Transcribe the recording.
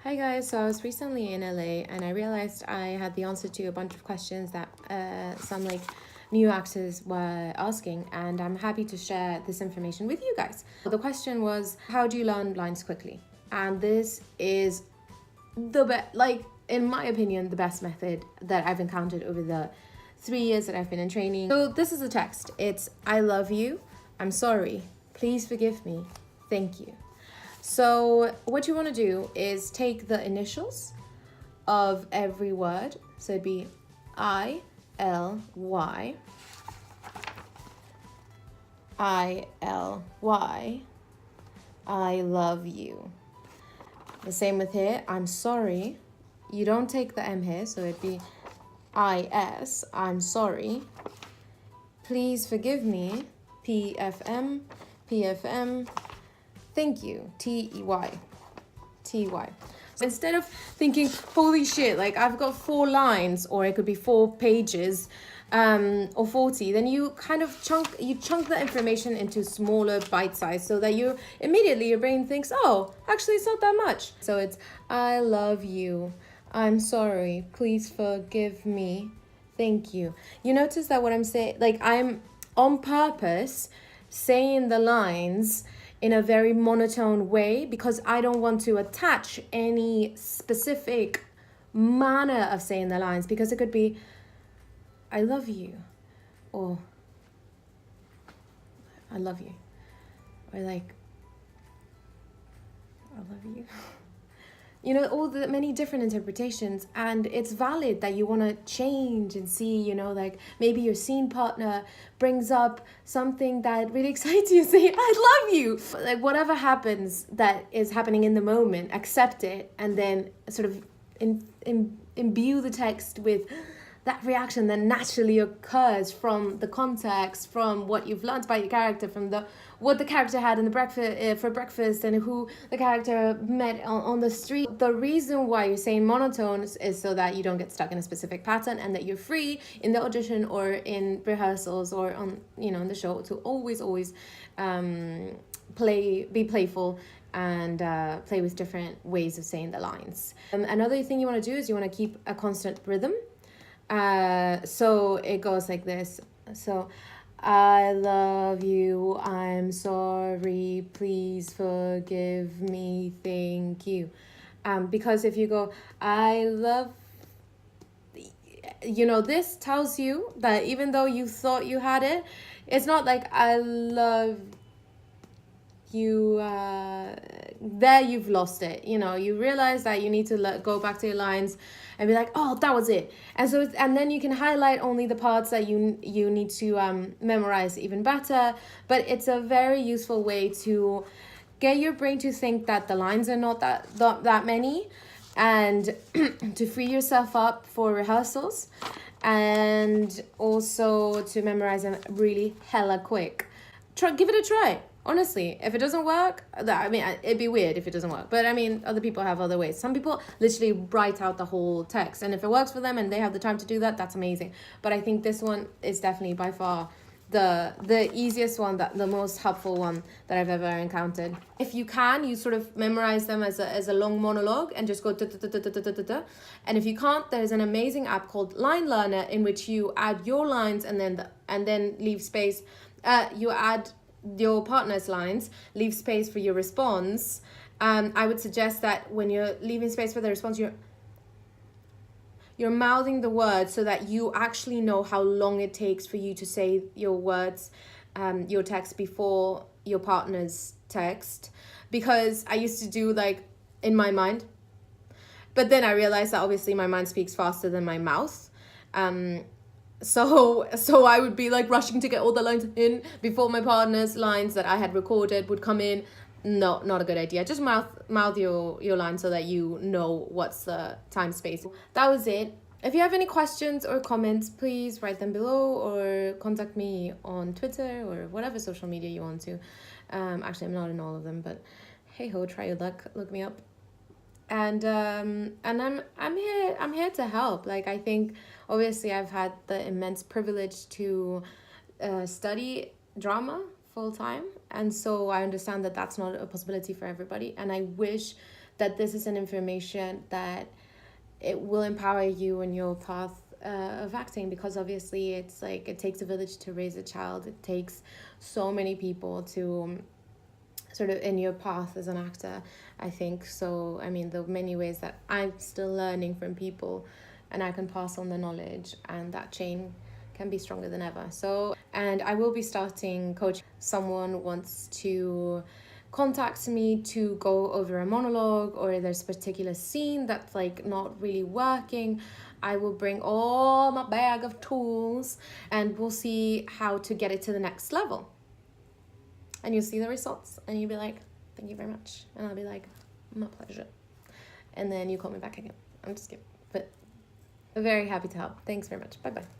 Hi guys, so I was recently in LA and I realized I had the answer to a bunch of questions that some new actors were asking, and I'm happy to share this information with you guys. The question was, how do you learn lines quickly? And this is in my opinion, the best method that I've encountered over the 3 years that I've been in training. So this is the text. It's, I love you, I'm sorry, please forgive me, thank you. So what you want to do is take the initials of every word. So it'd be I-L-Y, I-L-Y, I love you. The same with here, I'm sorry. You don't take the M here, so it'd be I-S, I'm sorry. Please forgive me, P-F-M, P-F-M. Thank you, T-E-Y, T-Y. So instead of thinking, holy shit, like I've got 4 lines, or it could be 4 pages, or 40, then you kind of chunk the information into smaller bite size, so that you immediately, your brain thinks, oh, actually it's not that much. So it's, I love you, I'm sorry, please forgive me, thank you. You notice that what I'm saying, like I'm on purpose saying the lines in a very monotone way, because I don't want to attach any specific manner of saying the lines, because it could be, I love you, or I love you, or like, I love you. You know, all the many different interpretations, and it's valid that you want to change and see, you know, like maybe your scene partner brings up something that really excites you, say, I love you. Like whatever happens that is happening in the moment, accept it, and then sort of imbue the text with that reaction that naturally occurs from the context, from what you've learned about your character, from what the character had in the breakfast, and who the character met on the street. The reason why you're saying monotones is so that you don't get stuck in a specific pattern, and that you're free in the audition or in rehearsals or on, you know, in the show, to always be playful and play with different ways of saying the lines. Another thing you want to do is you want to keep a constant rhythm. So it goes like this. So, I love you, I'm sorry, please forgive me, thank you. Because if you go, I love, you know, this tells you that even though you thought you had it, it's not like I love you, there you've lost it. You know, you realize that you need to go back to your lines and be like, oh, that was it. And so and then you can highlight only the parts that you need to memorize even better. But it's a very useful way to get your brain to think that the lines are not that many, and to free yourself up for rehearsals, and also to memorize them really hella quick. Give it a try. Honestly, if it doesn't work, it'd be weird if it doesn't work. But I mean, other people have other ways. Some people literally write out the whole text, and if it works for them and they have the time to do that, that's amazing. But I think this one is definitely by far the easiest one, the most helpful one that I've ever encountered. If you can, you sort of memorize them as a long monologue and just go da, da, da, da, da, da, da, da. And if you can't, there's an amazing app called Line Learner, in which you add your lines and then leave space. You add your partner's lines, leave space for your response. I would suggest that when you're leaving space for the response, you're mouthing the words so that you actually know how long it takes for you to say your words, your text, before your partner's text. Because I used to do like in my mind, but then I realized that obviously my mind speaks faster than my mouth. So I would be like rushing to get all the lines in before my partner's lines that I had recorded would come in. No, not a good idea. Just mouth your lines so that you know what's the time space. That was it. If you have any questions or comments, please write them below, or contact me on Twitter or whatever social media you want to. Actually, I'm not in all of them, but hey ho, try your luck. Look me up. And I'm here to help. Like, I think obviously I've had the immense privilege to study drama full time, and so I understand that that's not a possibility for everybody, and I wish that this is an information that it will empower you in your path of acting, because obviously it's like it takes a village to raise a child. It takes so many people to sort of in your path as an actor, I think. So I mean, the many ways that I'm still learning from people, and I can pass on the knowledge, and that chain can be stronger than ever. So, and I will be starting coaching. Someone wants to contact me to go over a monologue, or there's a particular scene that's like not really working, I will bring all my bag of tools and we'll see how to get it to the next level. And you'll see the results and you'll be like, thank you very much. And I'll be like, my pleasure. And then you call me back again. I'm just kidding. But very happy to help. Thanks very much. Bye bye.